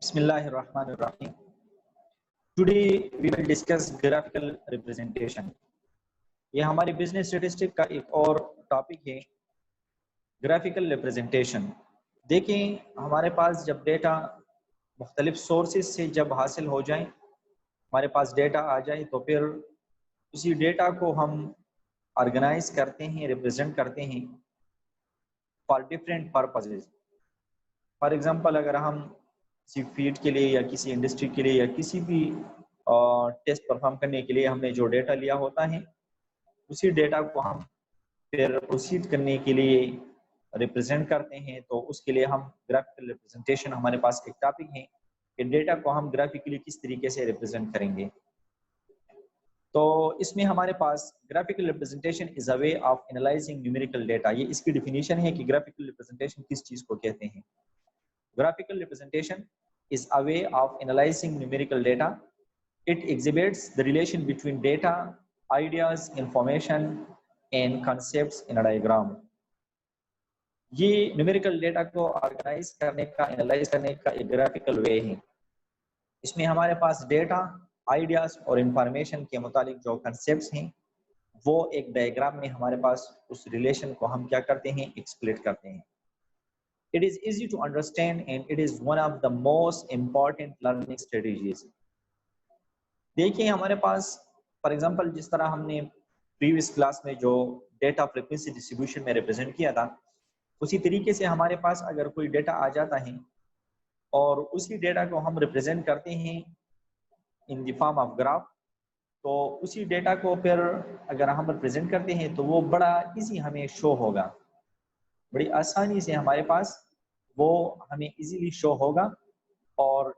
Bismillahirrahmanirrahim. Today we will discuss graphical representation. ये हमारी business statistic का एक और टॉपिक है, ग्राफिकल रिप्रेजेंटेशन। देखें, हमारे पास जब डेटा मुख्तलिफ सोर्सेज से जब हासिल हो जाए, हमारे पास डेटा आ जाए, तो फिर उसी डेटा को हम ऑर्गेनाइज करते हैं, रिप्रेजेंट करते हैं for different purposes. For example, अगर हम किसी फील्ड के लिए या किसी इंडस्ट्री के लिए या किसी भी टेस्ट परफॉर्म करने के लिए हमने जो डेटा लिया होता है, उसी डेटा को हम फिर प्रोसीड करने के लिए रिप्रेजेंट करते हैं। तो उसके लिए हम ग्राफिकल रिप्रेजेंटेशन, हमारे पास एक टॉपिक है कि डेटा को हम ग्राफिकली किस तरीके से रिप्रेजेंट करेंगे। तो इसमें हमारे पास graphical representation is a way of analyzing numerical data. ये इसकी डिफिनीशन है कि ग्राफिकल रिप्रेजेंटेशन किस चीज को कहते हैं। Graphical representation is a way of analyzing numerical data. It exhibits the relation between data, ideas, information, and concepts in a diagram. ये न्यूमेरिकल डेटा को ऑर्गेनाइज करने का, एनालाइज करने का एक ग्राफिकल वे है। इसमें हमारे पास डेटा, आइडियाज और इंफॉर्मेशन के मुतालिक जो कंसेप्ट्स हैं, वो एक डायग्राम में हमारे पास उस रिलेशन को हम क्या करते हैं, एक्सप्लेन करते हैं। It is easy to understand and it is one of the most important learning strategies. देखिए, हमारे पास फॉर एग्जांपल जिस तरह हमने प्रीवियस क्लास में जो डेटा फ्रीक्वेंसी डिस्ट्रीब्यूशन में रिप्रेजेंट किया था, उसी तरीके से हमारे पास अगर कोई डेटा आ जाता है और उसी डेटा को हम रिप्रेजेंट करते हैं in the form of graph, तो उसी डेटा को फिर अगर हम रिप्रेजेंट करते हैं तो वो बड़ा इजी हमें शो होगा, बड़ी आसानी से हमारे पास वो हमें इजीली शो होगा। और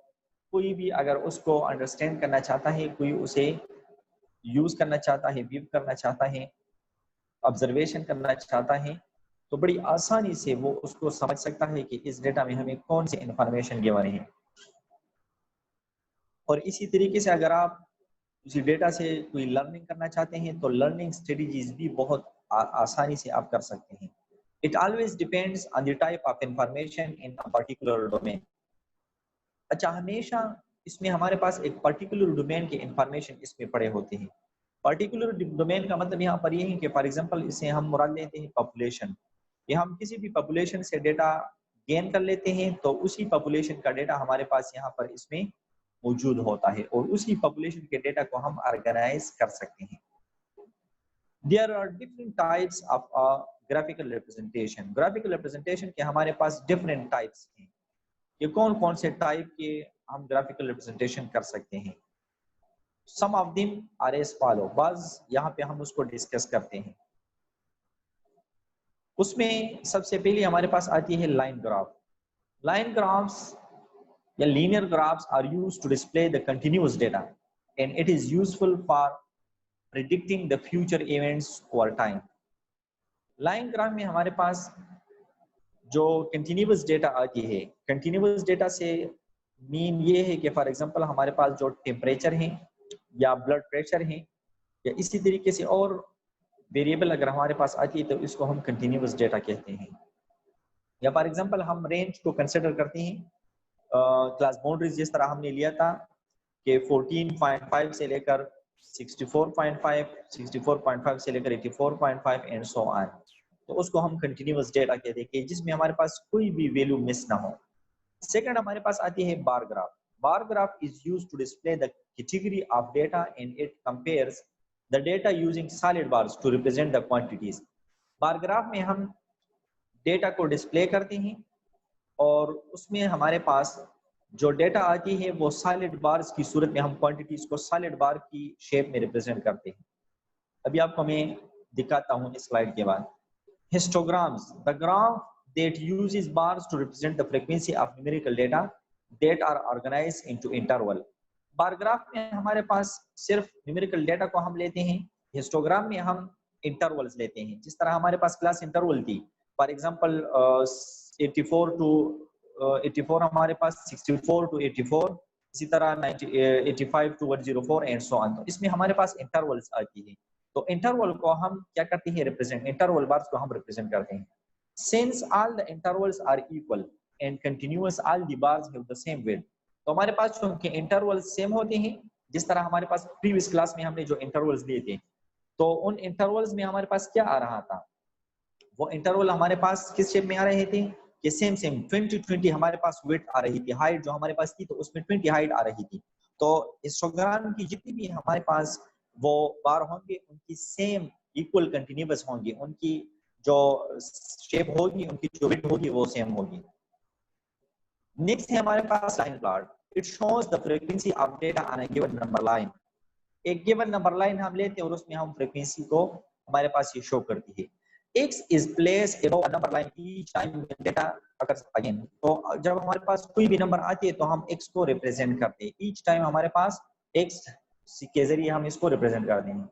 कोई भी अगर उसको अंडरस्टैंड करना चाहता है, कोई उसे यूज करना चाहता है, व्यू करना चाहता है, ऑब्जर्वेशन करना चाहता है, तो बड़ी आसानी से वो उसको समझ सकता है कि इस डेटा में हमें कौन सी इंफॉर्मेशन गिवन है। और इसी तरीके से अगर आप उसी डेटा से कोई लर्निंग करना चाहते हैं, तो लर्निंग स्ट्रेटजीज भी बहुत आसानी से आप कर सकते हैं। It always depends on the type of information in a particular domain. अच्छा, हमेशा इसमें हमारे पास एक पर्टिकुलर डोमेन के इंफॉर्मेशन इसमें पड़े होते हैं। पर्टिकुलर डोमेन का मतलब यहाँ पर ये है कि फॉर एग्जांपल इसे हम मुराद लेते हैं पॉपुलेशन। ये हम किसी भी पॉपुलेशन से डेटा गेन कर लेते हैं, तो उसी पॉपुलेशन का डेटा हमारे पास यहाँ पर इसमें मौजूद होता है और उसी पॉपुलेशन के डेटा को हम ऑर्गेनाइज कर सकते हैं। There are different types of graphical representation. Graphical representation के हमारे पास different types हैं। ये कौन-कौन से टाइप के हम graphical representation कर सकते हैं? Some of them are as follow. बस यहाँ पे हम उसको डिस्कस करते हैं। उसमें सबसे पहले हमारे पास आती है लाइन ग्राफ। लाइन ग्राफ्स या linear graphs are used to display the continuous data and it is useful for predicting the future events over time. Line graph में हमारे पास जो कंटिन्यूअस डेटा आती है, कंटिन्यूअस डेटा से मीन ये है कि फॉर एग्जांपल हमारे पास जो टेम्परेचर है या ब्लड प्रेशर है या इसी तरीके से और वेरिएबल अगर हमारे पास आती है, तो इसको हम कंटिन्यूअस डेटा कहते हैं। या फॉर एग्जांपल हम रेंज को कंसिडर करते हैं, क्लास बाउंड्रीज जिस तरह हमने लिया था कि 14.5 से लेकर 64.5, 64.5 से लेकर 84.5 एंड सो ऑन, तो उसको हम कंटिन्यूअस डेटा कहते हैं, जिसमें हमारे पास कोई भी वैल्यू मिस ना हो। सेकंड हमारे पास आती है bar graph. Bar graph is used to display the category of data and it compares the data using solid bars to represent the quantities. Bar graph में हम डेटा को डिस्प्ले करते हैं और उसमें हमारे पास जो डेटा आती है वो सॉलिड बार्स की सूरत में हम क्वांटिटीज को सॉलिड बार की शेप में रिप्रेजेंट करते हैं। अभी आपको मैं दिखाता हूं इस स्लाइड के बाद। Histograms, the graph that uses bars to represent the frequency of numerical data that are organized into interval. Bar graph में हमारे पास सिर्फ न्यूमेरिकल डेटा को हम लेते हैं, हिस्टोग्राम में हम इंटरवल्स लेते हैं। जिस तरह हमारे पास क्लास इंटरवल थी, फॉर एग्जांपल 84 टू 84 हमारे पास, 64 टू 84, इसी तरह 85 टू 104 एंड सो ऑन। तो इसमें हमारे पास इंटरवल्स आती है, तो इंटरवल को हम क्या करते हैं, रिप्रेजेंट, इंटरवल बार्स को हम रिप्रेजेंट करते हैं। Since all the intervals are equal and continuous, all the bars have the same width. तो हमारे पास चूंकि इंटरवल सेम होते हैं, जिस तरह हमारे पास प्रीवियस क्लास में हमने जो इंटरवल्स लिए थे, तो उन इंटरवल्स में हमारे पास क्या आ रहा था, वो इंटरवल हमारे पास किस शेप में आ रहे थे कि सेम 20 हमारे पास विड्थ आ रही थी, हाइट जो हमारे पास थी तो उसमें 20 हाइट आ रही थी। तो हिस्टोग्राम की जितनी भी हमारे पास वो बार होंगे उनकी सेम इक्वल कंटिन्यूअस होंगी, उनकी जो शेप होगी, उनकी जो विड्थ होगी वो सेम होगी। नेक्स्ट है हमारे पास line plot. It shows the frequency of data on a given number line. एक गिवन नंबर लाइन हम लेते हैं और उसमें हम फ्रीक्वेंसी को हमारे पास ये शो करती है। X is placed above a number line each time when data occurs again। तो जब हमारे पास कोई भी नंबर आती है तो हम X को रिप्रेजेंट करते हैं, each टाइम हमारे पास X के जरिए हम इसको रिप्रेजेंट करते हैं।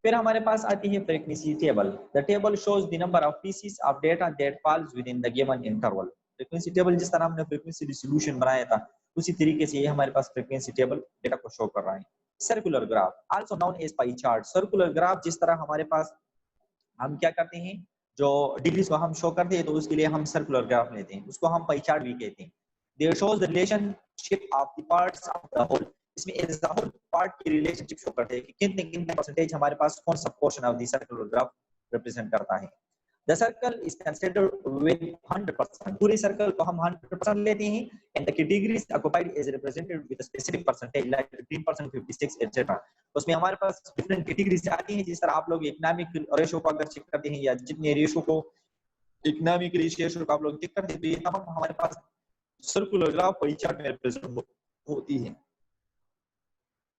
फिर हमारे पास आती है frequency table. The table shows the number of pieces of data that falls within the given interval. Frequency table जिस तरह हमने फ्रीक्वेंसी डिस्ट्रीब्यूशन बनाया था उसी तरीके से ये हमारे पास फ्रीक्वेंसी टेबल डेटा को शो कर रहा है। Circular graph also known as pie chart. Circular graph जिस तरह हमारे पास हम क्या करते हैं, जो डिग्रीज को हम शो करते हैं तो उसके लिए हम सर्कुलर ग्राफ लेते हैं, उसको हम पाई चार्ट भी कहते हैं। There shows the relationship of the parts of the whole. इसमें एज अ होल पार्ट की रिलेशनशिप शो करते हैं कि कितने कितने परसेंटेज हमारे पास कौन सा portion of the circular graph represent करता है। The circle is considered with 100%। पूरे सर्कल को हम 100% लेते हैं and the categories occupied is represented with a specific percentage like 15%, 56 etc। उसमें हमारे पास डिफरेंट कैटेगरीज आती हैं, जिस तरह आप लोग इकोनॉमिक रेशो को अगर चेक करते हैं या जितने रेशो को इकोनॉमिक रेशियो को आप लोग चेक करते हैं तो ये तमाम हमारे पास सर्कुलर ग्राफ पाई चार्ट में रिप्रेजेंट होती है।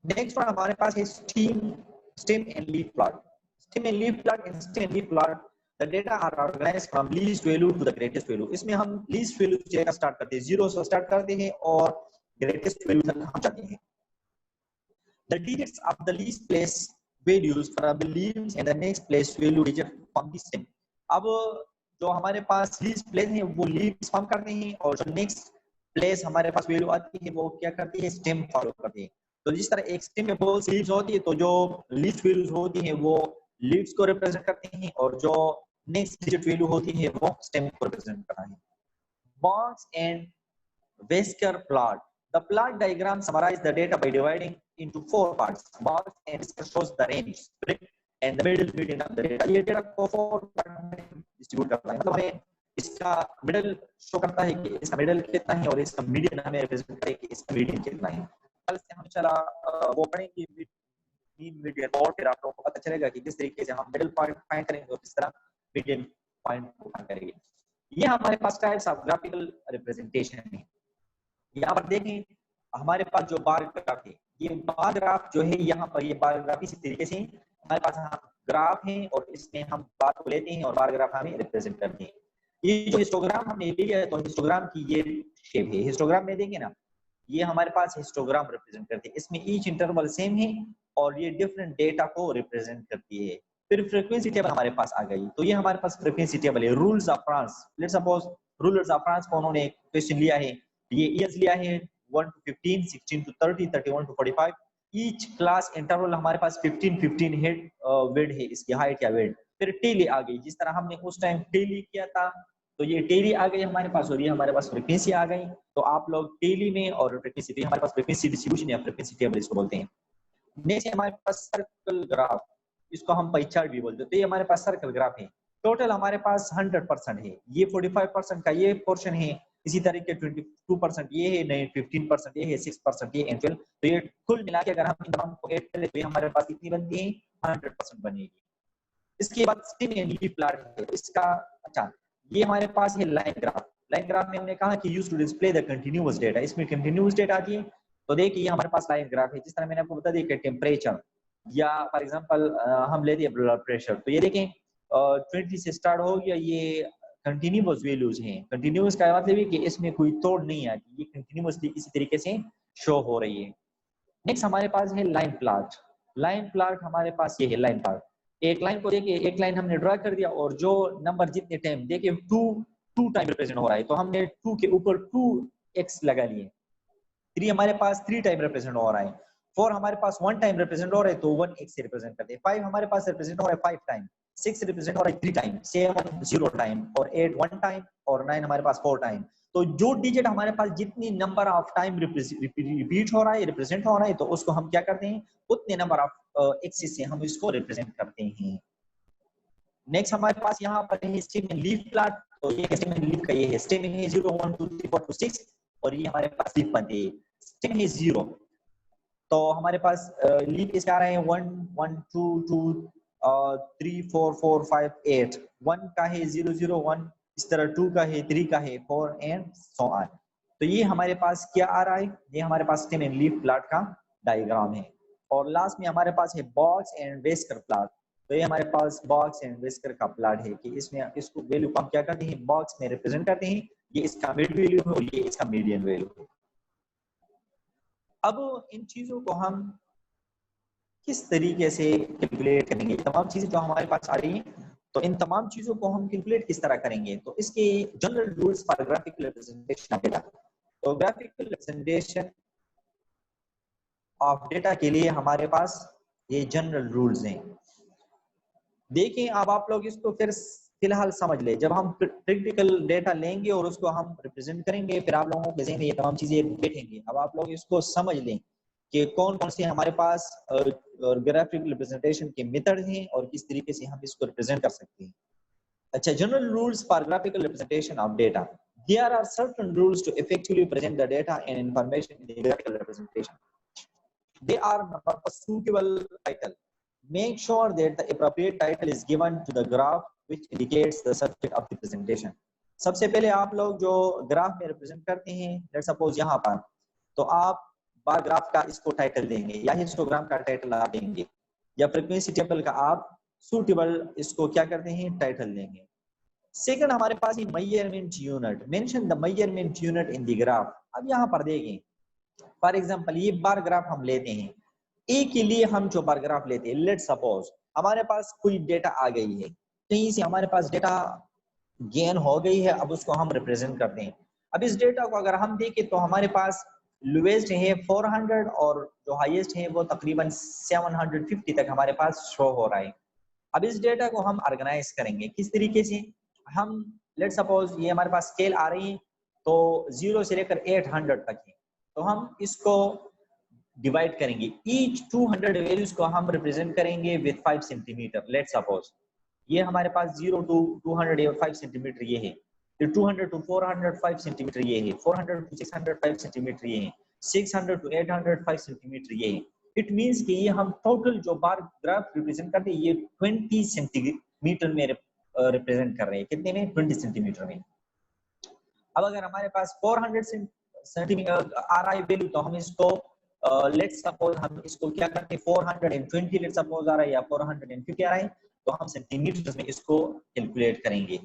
नेक्स्ट वन हमारे पास है stem and leaf plot. Stem and leaf plot, in stem and leaf plot the data are organized from least value to the greatest value। इसमें हम least value से start करते हैं, 0 से स्टार्ट करते हैं और greatest value तक हम जाते हैं। The digits of the least place values from the leaves and the next place value digit from the stem। अब जो हमारे पास least place है वो leaves फॉर्म करते हैं और जो next place हमारे पास value आती है वो क्या करती है, stem फॉलो करती है। तो जिस तरह एक stem में बहुत leaves होती है तो जो least values होती है वो leaves को रिप्रेजेंट करते हैं और जो नेक्स्ट डिजिट वैल्यू होती है वो स्टेम को रिप्रेजेंट करता है। Box and whisker plot. The plot diagram summarise the data by dividing into 4 parts. Box and whisker shows the range, split and the middle median of the data. ये data को 4 part में distribute करता है, मतलब हमें इसका middle show करता है कि इसका मिडिल कितना है और इसका मीडियन हमें रिप्रेजेंट करता है कि इसका मीडियन कितना है। कल से हम चला वो पढ़ेंगे मीन मीडियन और फिर आप लोगों को पता चलेगा कि किस तरीके से हम मिडिल पॉइंट फाइंड करेंगे और किस तरह मीडियन पॉइंट को फाइंड करेंगे। ये हमारे पास टाइप्स ऑफ ग्राफिकल रिप्रेजेंटेशन है। यहाँ पर देखें हमारे पास जो बार ग्राफ है, ये बार ग्राफ जो है यहाँ पर ये बार ग्राफ इसी तरीके से हमारे पास ग्राफ है और इसमें हम बार को लेते हैं और बार ग्राफ हमें रिप्रेजेंट करते हैं। ये जो हिस्टोग्राम हमने ले लिया है तो हिस्टोग्राम की ये शेप है। हिस्टोग्राम में देंगे ना, ये हमारे पास हिस्टोग्राम रिप्रेजेंट करते हैं, इसमें ईच इंटरवल सेम है और ये डिफरेंट डेटा को रिप्रेजेंट करती है। फिर फ्रीक्वेंसी टेबल हमारे पास आ गई, तो ये हमारे पास फ्रीक्वेंसी टेबल है। Rules of France, let's suppose rulers of France को उन्होंने क्वेश्चन लिया है, ये ईयर्स लिया है 1 to 15, 16 to 30, 31 to 45। Each class interval हमारे पास 15 हेड विड्थ है, इसकी हाइट या विड्थ। फिर टेली आ गई, जिस तरह हमने उस टाइम टेली किया था तो ये टेली आ गई हमारे पास और ये हमारे पास फ्रीक्वेंसी आ गई। तो आप लोग टेली में और फ्रीक्वेंसी, हमारे पास फ्रीक्वेंसी डिस्ट्रीब्यूशन या फ्रीक्वेंसी टेबल इसको बोलते हैं। नेक्स्ट हमारे पास सर्कल ग्राफ, इसको हम पाई चार्ट भी बोलते हैं। तो ये हमारे पास सर्कल ग्राफ है। टोटल हमारे पास 100% है, ये 45% का ये पोर्शन है, इसी तरह के 22% ये है, नहीं 15% ये है, 6% ये एंड तो ये कुल मिला के अगर हम इन दोनों को ऐड करें तो ये हमारे पास कितनी बनती है, 100% बनेगी। इसके बाद स्टेम एंड लीफ प्लॉट है इसका। अच्छा, ये हमारे पास है लाइन ग्राफ। लाइन ग्राफ में हमने कहा कि used to display the continuous data, इसमें कंटीन्यूअस डेटा आती है। तो देखिए ये हमारे पास लाइन ग्राफ है, जिस तरह मैंने आपको बता दिया कि टेम्परेचर या फॉर एग्जांपल हम लेते हैं ब्लड प्रेशर, तो ये देखें 20 से स्टार्ट हो गया, ये कंटीन्यूअस वैल्यूज हैं। कंटीन्यूअस का मतलब है कि इसमें कोई तोड़ नहीं आती, ये कंटीन्यूअसली इसी तरीके से शो हो रही है। नेक्स्ट हमारे पास है लाइन प्लॉट। लाइन प्लॉट हमारे पास ये है लाइन प्लॉट। एक लाइन को देखिए, एक लाइन हमने ड्रा कर दिया और जो नंबर जितने टाइम देखिए 2 टाइम रिप्रेजेंट हो रहा है, तो हमने 2 के ऊपर 2x लगा लिए। 3 हमारे पास 3 टाइम रिप्रेजेंट हो रहा है। 4 हमारे पास 1 टाइम रिप्रेजेंट हो रहा है तो 1x से रिप्रेजेंट करते हैं। 5 हमारे पास रिप्रेजेंट हो रहा है 5 टाइम, 6 रिप्रेजेंट हो रहा है 3 टाइम, 7 0 टाइम और 8 1 टाइम और 9 हमारे पास 4 टाइम। तो जो डिजिट हमारे पास जितनी नंबर ऑफ टाइम रिपीट हो रहा है, रिप्रेजेंट हो रहा है, तो उसको हम क्या करते हैं, उतने नंबर ऑफ एक्सिस से हम इसको रिप्रेजेंट करते हैं। नेक्स्ट हमारे पास यहाँ पर है स्टेमिन लीफ प्लॉट। तो ये स्टेमिन लीफ का ये है, स्टेमिन है 0 1 2 3 4 5 6 और ये हमारे पास लीफ बनते हैं। स्टेमिन है 0, तो हमारे पास लीफ इसके आ रहे हैं 1 1 2 2 3 4 4 5 8, 1 का है 0 0 1, इस तरह 2 का है, 3 का है, 4 एंड सो ऑन। तो ये हमारे पास क्या आ रहा है, ये हमारे पास स्टेमिन लीफ प्लॉट का डायग्राम है। और लास्ट में हमारे पास है बॉक्स एंड वेस्कर प्लॉट। तो ये हमारे पास बॉक्स एंड वेस्कर का प्लॉट है कि इसमें इसको वैल्यू को हम क्या करते हैं, बॉक्स में रिप्रेजेंट करते हैं, ये इसका मिड वैल्यू है और ये इसका मीडियन वैल्यू है। अब इन चीजों को हम किस तरीके से कैलकुलेट करेंगे, तमाम चीजें जो हमारे पास आ रही हैं, तो इन तमाम चीजों को हम कैलकुलेट किस तरह करेंगे, तो इसके general rules for graphical representation of data. तो ग्राफिकल रिप्रेजेंटेशन ऑफ डेटा के लिए हमारे पास ये जनरल रूल्स हैं। देखिए अब आप लोग इसको फिर फिलहाल समझ ले, जब हम प्रैक्टिकल डेटा लेंगे और उसको हम रिप्रेजेंट करेंगे, फिर आप लोगों के ज़हन में ये तमाम चीजें बैठेंगी। अब आप लोग इसको समझ लें कि कौन कौन से हमारे पास ग्राफिकल रिप्रेजेंटेशन के मेथड हैं और किस तरीके से हम इसको रिप्रेजेंट कर सकते हैं। अच्छा, general rules for graphical representation of data. There are certain rules to effectively present the data and information in the graphical representation. They are number one, suitable title. Make sure that the appropriate title is given to the graph which indicates the subject of the presentation. सबसे पहले आप लोग जो graph में represent करते हैं, let's suppose यहाँ पर, तो आप बार ग्राफ का इसको टाइटल देंगे या हिस्टोग्राम का टाइटल आप देंगे या फ्रीक्वेंसी टेबल का आप सूटेबल इसको क्या करते हैं, टाइटल देंगे। सेकंड हमारे पास है measurement unit. Mention the measurement unit in the graph. अब यहाँ पर देखें, फॉर एग्जांपल ये बार ग्राफ हम लेते हैं, ए के लिए हम जो बार ग्राफ लेते हैं, लेट्स सपोज हमारे पास कोई डेटा आ गई है, कहीं से हमारे पास डेटा गेन हो गई है, अब उसको हम रिप्रेजेंट करते हैं। अब इस डेटा को अगर हम देखें तो हमारे पास लोएस्ट है 400 और जो हाईएस्ट है वो तकरीबन 750 तक हमारे पास शो हो रहा है। अब इस डेटा को हम ऑर्गेनाइज करेंगे किस तरीके से, हम लेट्स सपोज ये हमारे पास स्केल आ रही है तो 0 से लेकर 800 तक है, तो हम इसको डिवाइड करेंगे। ईच 200 वैल्यूज को हम रिप्रेजेंट करेंगे विद 5 सेंटीमीटर। लेट्स सपोज ये हमारे पास 0 to 200 या 5 सेंटीमीटर ये है, फिर 200 to 400 5 सेंटीमीटर ये है, 400 to 600 5 सेंटीमीटर ये है, 600 to 800 5 सेंटीमीटर ये है। इट मींस कि ये हम टोटल जो बार ग्राफ रिप्रेजेंट करते हैं ये 20 सेंटीमीटर में रिप्रेजेंट कर रहे हैं। कितने में? 20 सेंटीमीटर में। अब अगर हमारे पास 400 सेंटीमीटर आ रहा है वैल्यू, तो हम इसको लेट्स सपोज हम इसको क्या करते हैं, 420 लेट्स सपोज आ रहा है या 450 आ रहा है, तो हम सेंटीमीटर में इसको कैलकुलेट करेंगे।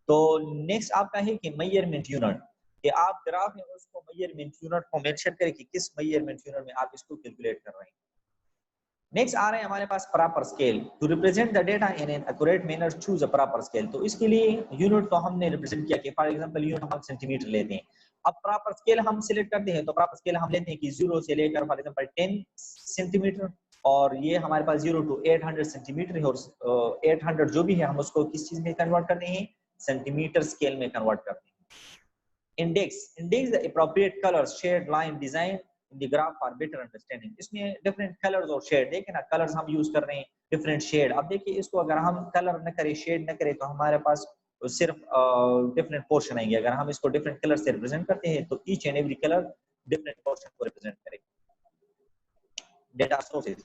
तो नेक्स्ट आपका है कि मेजरमेंट यूनिट, कि आप ग्राफ में उसको मेजरमेंट यूनिट को मेंशन करें कि किस मेजरमेंट यूनिट में आप इसको कैलकुलेट कर रहे हैं। नेक्स्ट आ रहे हैं हमारे पास proper scale. To represent the data in an accurate manner choose a proper scale. तो इसके लिए यूनिट तो हमने रिप्रेजेंट किया कि फॉर एग्जांपल यूनिट हम सेंटीमीटर लेते हैं। अब प्रॉपर स्केल हम सिलेक्ट करते हैं, तो प्रॉपर स्केल हम लेते हैं कि 0 से लेकर फॉर एग्जांपल 10 सेंटीमीटर और ये हमारे पास 0 to 800 सेंटीमीटर है, और 800 जो भी है हम उसको किस चीज में कन्वर्ट करते हैं, सेंटीमीटर स्केल में कन्वर्ट करते हैं। Index the appropriate colours, shade, line, design in the graph for better understanding. इसमें डिफरेंट कलर्स और शेड, देखिए ना कलर्स हम यूज कर रहे हैं, डिफरेंट शेड। अब देखिए इसको अगर हम कलर न करें, शेड न करें, तो हमारे पास सिर्फ डिफरेंट पोर्शन आएंगे। अगर हम इसको डिफरेंट कलर से रिप्रेजेंट करते हैं तो each and every colour different portion को रिप्रेजेंट करेगा। Data sources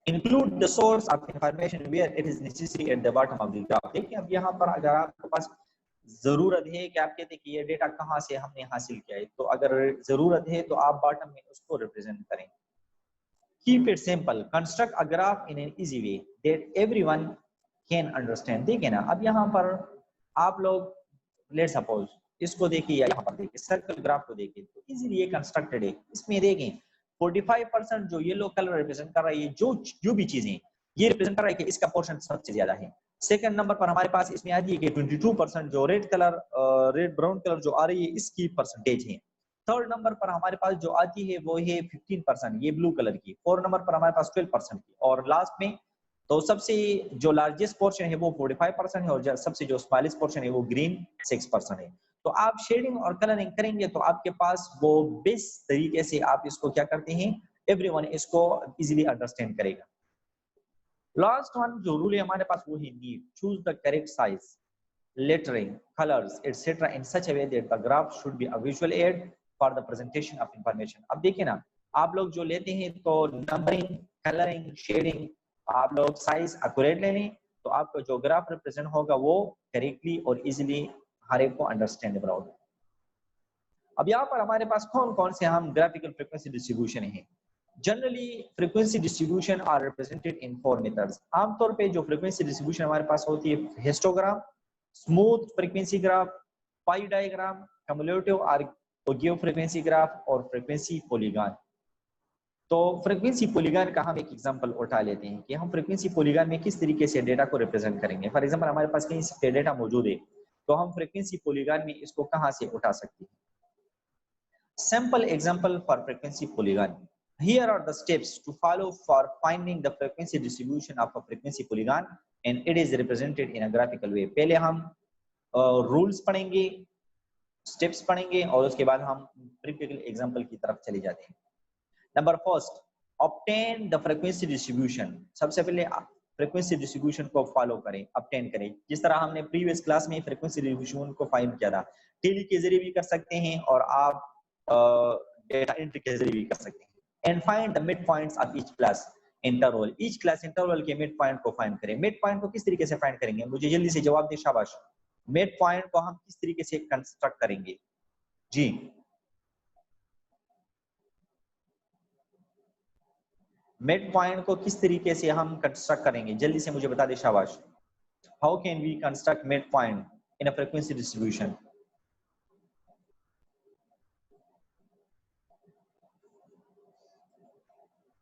include the source of information where it is necessary at the bottom of the graph। देखिए अब यहाँ पर अगर आपके पास जरूरत है कि आप कहते हैं कि ये डेटा कहाँ से हमने हासिल किया है, तो अगर जरूरत है तो आप बॉटम में उसको रिप्रेजेंट करें। Keep it simple, construct a graph in an easy way that everyone can understand. देखिए ना अब यहाँ पर आप लोग लेट्स सपोज इसको देखिए या यहाँ पर देखिए सर्कल ग्राफ को देखिए, तो इजीली ये कंस्ट्रक्टेड है। इसमें देखें 45% जो येलो कलर रिप्रेजेंट कर रहा है, ये जो भी चीजें ये रिप्रेजेंट कर रहा है कि इसका पोर्शन सबसे ज्यादा है। सेकंड नंबर पर हमारे पास इसमें आती है कि 22% जो रेड ब्राउन कलर जो आ रही है इसकी परसेंटेज है। थर्ड नंबर पर हमारे पास जो आती है वो है 15%, ये ब्लू कलर की। फोर्थ नंबर पर हमारे पास 12% की, और लास्ट में तो सबसे जो लार्जेस्ट पोर्शन है वो 45% है और सबसे जो स्मॉलेस्ट पोर्शन है वो ग्रीन 6% है। तो तो आप शेडिंग और कलरिंग करेंगे तो आपके पास वो बेस्ट तरीके से आप इसको क्या करते हैं, एवरीवन इसको इजीली अंडरस्टैंड करेगा। लास्ट वन जो रूल है हमारे पास वो है need, choose the correct size, lettering, colors, etc. in such a way that the graph should be a visual aid for the presentation of information. अब देखिए ना, आप लोग जो लेते हैं तो नंबरिंग, कलरिंग, शेडिंग, आप लोग साइज एक्यूरेट ले लें तो आपका जो ग्राफ रिप्रेजेंट होगा वो करेक्टली और इजीली हर एक को अंडरस्टैंडेबल होगा। अब यहाँ पर हमारे पास कौन कौन से हम ग्राफिकल फ्रीक्वेंसी डिस्ट्रीब्यूशन है। Generally frequency distribution are represented in 4 methods. आमतौर पे जो फ्रीक्वेंसी डिस्ट्रीब्यूशन हमारे पास होती है, histogram, smooth frequency graph, pie diagram, cumulative ogive frequency graph और फ्रीक्वेंसी पॉलीगॉन। तो फ्रीक्वेंसी पॉलीगॉन का हम एक एग्जांपल उठा लेते हैं कि हम फ्रीक्वेंसी पॉलीगॉन में किस तरीके से डेटा को रिप्रेजेंट करेंगे। फॉर एग्जांपल हमारे पास कहीं डेटा मौजूद है तो हम फ्रीक्वेंसी पॉलीगॉन में इसको कहां से उठा सकते हैं। Simple example for frequency polygon. Here are the steps to follow for finding the frequency distribution of a frequency polygon and it is represented in a graphical way. पहले हम रूल्स पढ़ेंगे, स्टेप्स पढ़ेंगे और उसके बाद हम प्रैक्टिकल एग्जांपल की तरफ चले जाते हैं। Number first, obtain the frequency distribution. सबसे पहले फ्रीक्वेंसी डिस्ट्रीब्यूशन को फॉलो करें, ऑब्टेन करें। जिस तरह हमने प्रीवियस क्लास में फ्रीक्वेंसी डिस्ट्रीब्यूशन को फाइंड किया था, टेली के जरिए भी कर सकते हैं और आप डेटा एंट्री के जरिए भी कर सकते हैं। And find the mid points of each class interval. Each class interval के मिड पॉइंट को फाइंड करें। मिड पॉइंट को किस तरीके से फाइंड करेंगे, मुझे जल्दी से जवाब दें, शाबाश। मिड पॉइंट को हम किस तरीके से कंस्ट्रक्ट करेंगे जी? मिड पॉइंट को किस तरीके से हम कंस्ट्रक्ट करेंगे, जल्दी से मुझे बता दें, शाबाश। How can we construct mid point in a frequency distribution?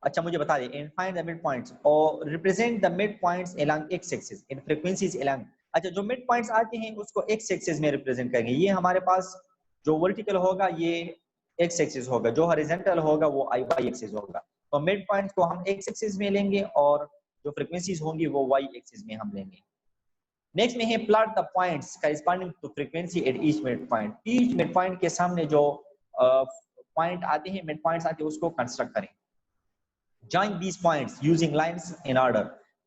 अच्छा मुझे बता दें, and find the mid points और represent the mid points along x axis in frequencies along. अच्छा, जो मिड पॉइंट्स आते हैं उसको एक्स एक्सिस में रिप्रेजेंट करेंगे। ये हमारे पास जो वर्टिकल होगा ये एक्स एक्सिस होगा, जो हॉरिजॉन्टल होगा वो वाई एक्सिस होगा। तो मिड पॉइंट्स को हम एक्स एक्सिस में लेंगे और जो फ्रीक्वेंसीज होंगी वो वाई एक्सिस में हम लेंगे। नेक्स्ट में है plot the points corresponding to frequency at each mid point. Each mid point के सामने जो पॉइंट आते हैं, मिड पॉइंट्स आते हैं, उसको कंस्ट्रक्ट करें। Join these points using lines in order.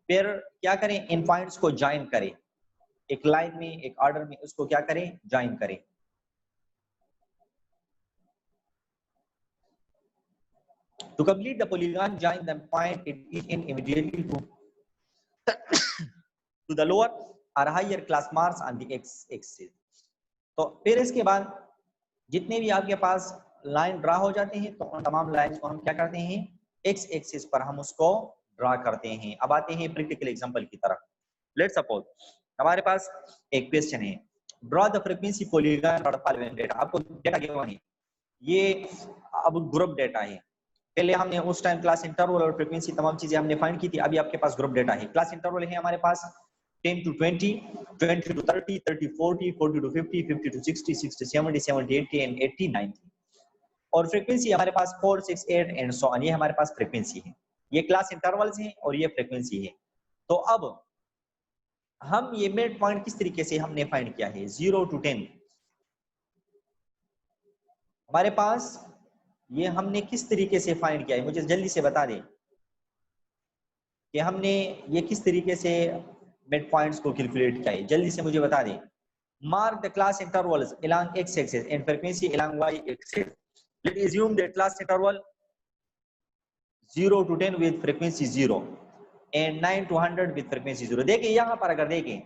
फिर क्या करें, इन पॉइंट्स को ज्वाइन करें, एक लाइन में, एक ऑर्डर में उसको क्या करें, ज्वाइन करें। To complete the polygon, join the point in immediately to the lower or higher class marks on the x-axis. तो फिर इसके बाद जितने भी आपके पास लाइन ड्रा हो जाते हैं तो उन तमाम लाइंस को हम क्या करते हैं, एक्स एक्सिस पर हम उसको ड्रा करते हैं। अब आते हैं प्रैक्टिकल एग्जांपल की तरफ। लेट्स सपोज हमारे पास एक क्वेश्चन है, draw the frequency polygon for the following data. आपको डेटा गिवन है, ये अब ग्रुप डेटा है। पहले हमने उस टाइम क्लास इंटरवल और फ्रीक्वेंसी तमाम चीजें हमने फाइंड की थी। अभी आपके पास ग्रुप डेटा है। क्लास इंटरवल है हमारे पास 10 to 20, 20 to 30, 30 40, 40 to 50, 50 to 60, 60 70, 70 80 and 80 90। और फ्रीक्वेंसी हमारे पास 4 6 8 एंड सो ऑन। ये हमारे पास फ्रीक्वेंसी है, ये क्लास इंटरवल्स हैं और ये फ्रीक्वेंसी है। तो अब हम ये मिड पॉइंट किस तरीके से हमने फाइंड किया है, 0 to 10 हमारे पास ये हमने किस तरीके से फाइंड किया है, मुझे जल्दी से बता दें कि हमने ये किस तरीके से मिड पॉइंट्स को कैलकुलेट किया है, जल्दी से मुझे बता दें। Mark the class intervals along x axis and frequency along y axis. Let's assume that class interval 0 to 10 with frequency 0 and 9 to 100 with frequency 0। देखिए यहाँ पर अगर देखें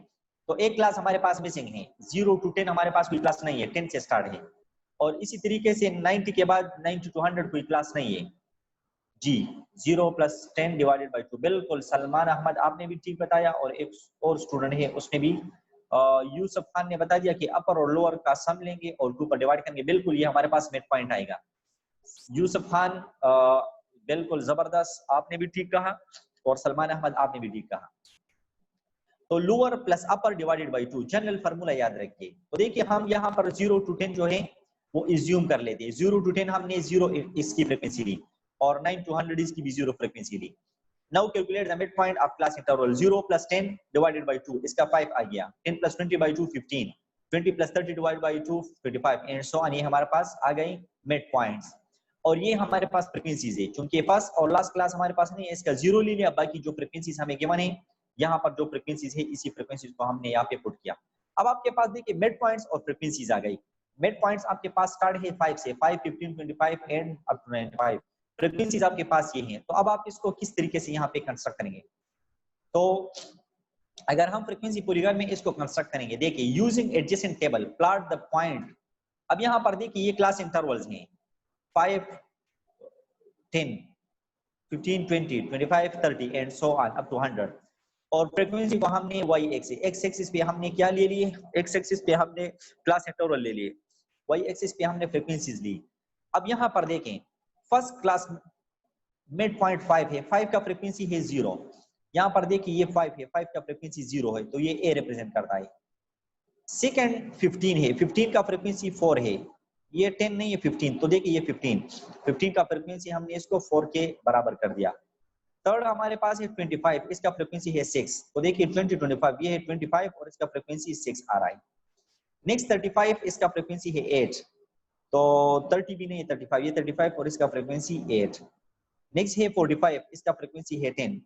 तो एक क्लास हमारे पास मिसिंग है, 0 to 10 हमारे पास कोई क्लास नहीं है, 10 से स्टार्ट है। और इसी तरीके से 90 के बाद 90 to 100 कोई क्लास नहीं है जी। 0 + 10 डिवाइडेड बाय 2। बिल्कुल सलमान अहमद आपने भी ठीक बताया और एक और स्टूडेंट है उसने भी यूसुफ खान ने बता दिया कि अपर और लोअर का सम लेंगे और 2 पर डिवाइड करेंगे। बिल्कुल ये हमारे पास मिड पॉइंट आएगा। यूसुफ खान बिल्कुल जबरदस्त, आपने भी ठीक कहा और सलमान अहमद आपने भी ठीक कहा। तो lower plus upper divided by 2 general formula याद रखिए। तो देखिए हम यहाँ पर 0 to 10 जो है वो इज्यूम कर लेते हैं। 0 to 10 हमने 0 इसकी फ्रीक्वेंसी ली और 9 to 100 इसकी भी 0 फ्रीक्वेंसी ली। Now calculate the midpoint of class interval 0 + 10 divided by 2, इसका 5 आ गया। 10 + 20 by 2 15, 20 plus 30 divide by 2 25 and so on. ये हमारे पास आ गई मिड पॉइंट्स और ये हमारे पास फ्रीक्वेंसीज है। चूंकि फर्स्ट और लास्ट क्लास हमारे पास नहीं है, इसका जीरो ले लिया, बाकी जो फ्रीक्वेंसीज हमें गिवन है यहाँ पर जो फ्रीक्वेंसीज है इसी फ्रीक्वेंसीज को हमने यहाँ पे पुट किया। अब आपके पास देखिए मिड पॉइंट्स और फ्रीक्वेंसीज आ गई। मिड पॉइंट्स आपके पास स्टार्ट है 5 से, 5 15 25 एंड अप टू 95 फ्रीक्वेंसीज आपके पास ये हैं। तो अब आप इसको किस तरीके से यहाँ पे कंस्ट्रक्ट करेंगे? तो अगर हम फ्रीक्वेंसी पॉलीगॉन में इसको कंस्ट्रक्ट करेंगे, देखिए using adjacent table plot the point. अब यहाँ पर देखिए ये क्लास इंटरवल्स हैं 5 10 15 20 25 30 and so on up to 100 और फ्रीक्वेंसी को हमने वाई एक्सिस पे हमने क्या ले लिए? एक्स एक्सिस पे हमने क्लास इंटरवल ले लिए, वाई एक्सिस पे हमने फ्रीक्वेंसीज ली। अब यहाँ पर देखें फर्स्ट क्लास मिड पॉइंट 5 है, 5 का फ्रीक्वेंसी है 0। यहाँ पर देखिए ये 5 है, 5 का फ्रीक्वेंसी 0 है तो ये ए रिप्रेजेंट करता है। सेकंड 15 है, 15 का फ्रीक्वेंसी 4 है, ये 10 नहीं है 15, तो देखिए ये 15 का फ्रीक्वेंसी हमने इसको 4 के बराबर कर दिया। थर्ड हमारे पास है 25, इसका फ्रीक्वेंसी है 6, तो देखिए 20 25 ये है 25 और इसका फ्रीक्वेंसी 6 आ रहा है। नेक्स्ट 35 इसका फ्रीक्वेंसी है 8, तो 30 भी नहीं है 35, ये 35 और इसका फ्रीक्वेंसी 8। नेक्स्ट है 45, इसका फ्रीक्वेंसी है 10,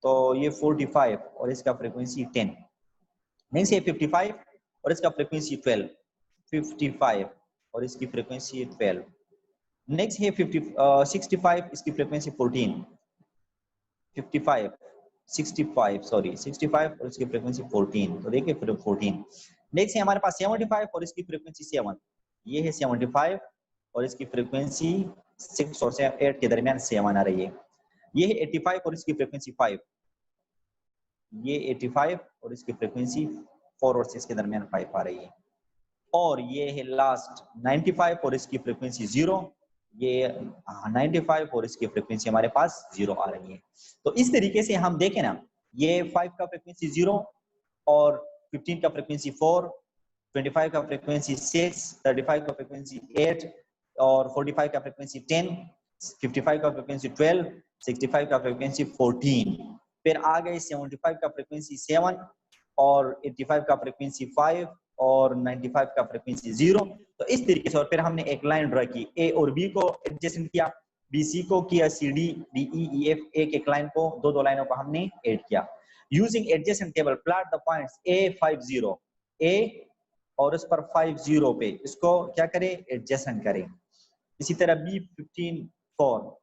तो ये 45 और इसका फ्रीक्वेंसी 10। नेक्स्ट है 55 और इसका फ्रीक्वेंसी 12, 55 और इसकी फ्रीक्वेंसी 12। नेक्स्ट है 65, इसकी फ्रीक्वेंसी 14, 65 और इसकी फ्रीक्वेंसी 14, तो देखिए 14। नेक्स्ट है हमारे पास 75 और इसकी फ्रीक्वेंसी 7, ये है 75 और इसकी फ्रीक्वेंसी 6 और 8 के दरमियान 7 आ रही है। ये है 85 और इसकी फ्रीक्वेंसी 5, ये 85 और इसकी फ्रीक्वेंसी 4 और 6 के दरमियान 5 आ रही है। और ये है लास्ट 95 और इसकी फ्रीक्वेंसी 0, ये 95 और इसकी फ्रीक्वेंसी हमारे पास 0 आ रही है। तो इस तरीके से हम देखें ना, ये 5 का फ्रीक्वेंसी 0 और 15 का फ्रीक्वेंसी 4, 25 का फ्रीक्वेंसी 6, 35 का फ्रीक्वेंसी 8 और 45 का फ्रीक्वेंसी 10, 55 का फ्रीक्वेंसी 12, 65 का फ्रीक्वेंसी 14। फिर आ गए 75 का फ्रीक्वेंसी 7 और 85 का फ्रीक्वेंसी 5 और 95 का फ्रीक्वेंसी 0। तो इस तरीके से और फिर हमने एक लाइन ड्रा की, ए और बी को एडजेसेंट किया, बी सी को किया, C D D E E F, एक लाइन को दो लाइनों को हमने ऐड किया। Using adjacent table plot the points A 50 A और उस पर 50 पे इसको क्या करें? एडजेसेंट करें। इसी तरह बी 15 4,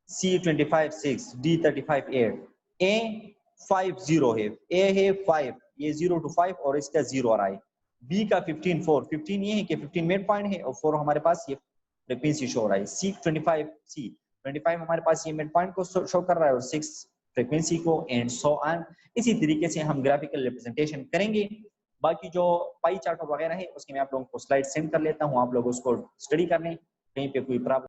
सी 25 6, डी 35 8। ए 50 है, ए है 5, ये 0 to 5 और इसका 0 आ रहा है। बी का 15 4, 15 ये है कि 15 मिड पॉइंट है और 4 हमारे पास ये फ्रीक्वेंसी शो हो रहा है। सी 25 हमारे पास ये मिड पॉइंट को शो कर रहा है और 6 फ्रीक्वेंसी को एंड सो ऑन। इसी तरीके से हम ग्राफिकल रिप्रेजेंटेशन करेंगे। बाकी जो पाई चार्ट वगैरह है उसके मैं आप लोगों को स्लाइड सेंड कर लेता हूँ, आप लोग उसको स्टडी कर लें, कहीं पे कोई प्रॉब्लम